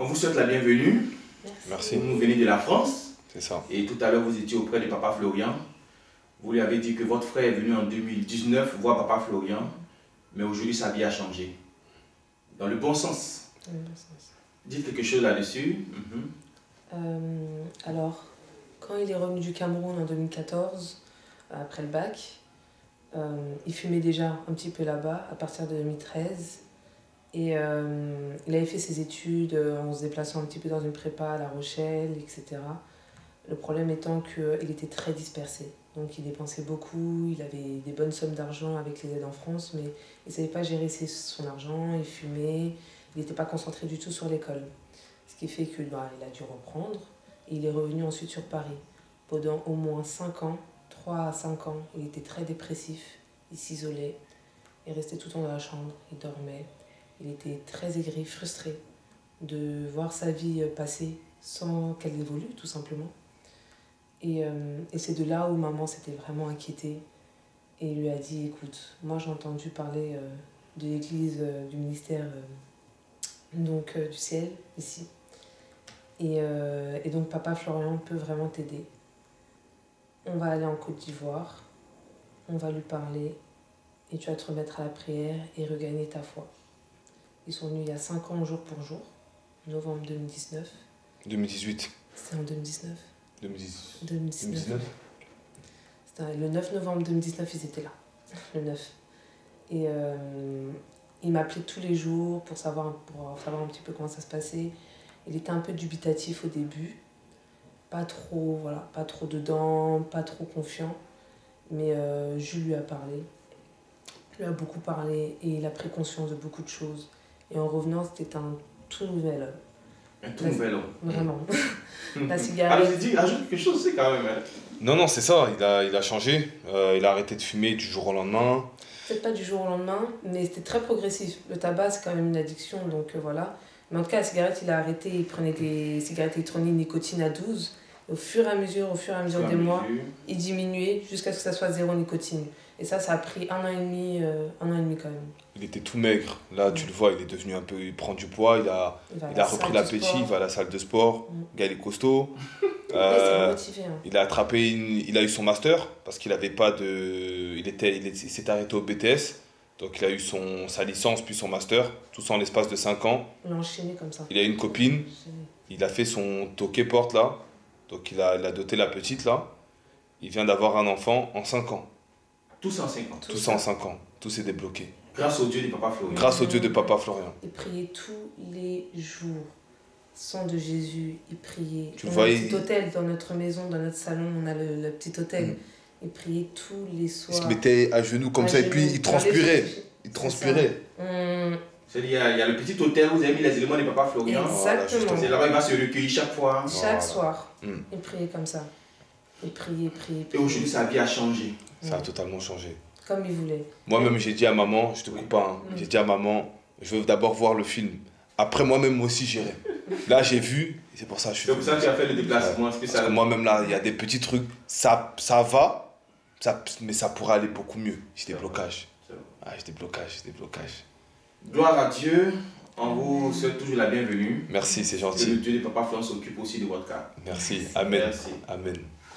On vous souhaite la bienvenue. Merci. Vous venez de la France. C'est ça. Et tout à l'heure, vous étiez auprès de Papa Florian. Vous lui avez dit que votre frère est venu en 2019 voir Papa Florian. Mais aujourd'hui, sa vie a changé. Dans le bon sens. Dans le bon sens. Dites quelque chose là-dessus. Alors, quand il est revenu du Cameroun en 2014, après le bac, il fumait déjà un petit peu là-bas à partir de 2013. Et il avait fait ses études en se déplaçant un petit peu dans une prépa à La Rochelle, etc. Le problème étant qu'il était très dispersé. Donc il dépensait beaucoup, il avait des bonnes sommes d'argent avec les aides en France, mais il ne savait pas gérer son argent, il fumait, il n'était pas concentré du tout sur l'école. Ce qui fait qu'il a dû reprendre et il est revenu ensuite sur Paris. Pendant au moins 5 ans, 3 à 5 ans, il était très dépressif, il s'isolait, il restait tout le temps dans la chambre, il dormait. Il était très aigri, frustré de voir sa vie passer sans qu'elle évolue, tout simplement. Et c'est de là où maman s'était vraiment inquiétée et lui a dit, écoute, moi j'ai entendu parler de l'église du ministère du ciel, ici. Et donc Papa Florian peut vraiment t'aider. On va aller en Côte d'Ivoire, on va lui parler et tu vas te remettre à la prière et regagner ta foi. Ils sont venus il y a 5 ans, jour pour jour, novembre 2019. 2018. C'était en 2019. 2019. C'était le 9 novembre 2019, ils étaient là, le 9. Et il m'appelait tous les jours pour savoir un petit peu comment ça se passait. Il était un peu dubitatif au début, pas trop dedans, pas trop confiant. Mais Jules lui a parlé, lui a beaucoup parlé et il a pris conscience de beaucoup de choses. Et en revenant, c'était un tout nouvel homme. Un tout nouvel homme. Vraiment. La cigarette. Alors, j'ai dit, ajoute quelque chose, c'est quand même. Hein. Non, c'est ça, il a changé. Il a arrêté de fumer du jour au lendemain. Peut-être pas du jour au lendemain, mais c'était très progressif. Le tabac, c'est quand même une addiction, donc voilà. Mais en tout cas, la cigarette, il a arrêté, il prenait des cigarettes électroniques nicotine à 12. Au fur et à mesure des mois, il diminuait jusqu'à ce que ça soit 0 nicotine. Et ça a pris 1 an et demi quand même. Il était tout maigre. Là, tu le vois, il est devenu un peu... Il prend du poids, il a repris l'appétit, il va à la salle de sport. Le gars, il est costaud. Motivé, hein. Il a eu son master parce qu'il avait pas de... Il s'est arrêté au BTS. Donc, il a eu sa licence puis son master. Tout ça en l'espace de 5 ans. Il a enchaîné comme ça. Il a une copine. Il a fait son toqué porte là. Donc, il a doté la petite là. Il vient d'avoir un enfant en 5 ans. Tous en 5 ans. Tous en 5 ans. Tout s'est débloqué. Grâce au Dieu de Papa Florian. Grâce au Dieu de Papa Florian. Il priait tous les jours. Sang de Jésus, il priait. On a un petit hôtel dans notre maison, dans notre salon, on a le petit hôtel. Il priait tous les soirs. Il se mettait à genoux comme ça et puis il transpirait. Il transpirait. C'est-à-dire, il y a le petit hôtel où vous avez mis les éléments de Papa Florian. Exactement. C'est là-bas, il va se recueillir chaque fois. Chaque soir, il priait comme ça. Il priait. Et aujourd'hui, sa vie a changé. Ça a totalement changé. Comme il voulait. Moi-même, j'ai dit à maman, je te coupe pas, j'ai dit à maman, je veux d'abord voir le film. Après, moi-même aussi, j'irai. Là, j'ai vu, c'est pour ça que je suis... C'est pour ça que tu as fait le déplacement. Parce que moi-même, là, il y a des petits trucs, ça va, mais ça pourrait aller beaucoup mieux. J'ai des blocages. J'ai des blocages. Gloire à Dieu. On vous souhaite toujours la bienvenue. Merci, c'est gentil. Que le Dieu de Papa Florian s'occupe aussi de votre cas. Merci. Amen. Merci. Amen.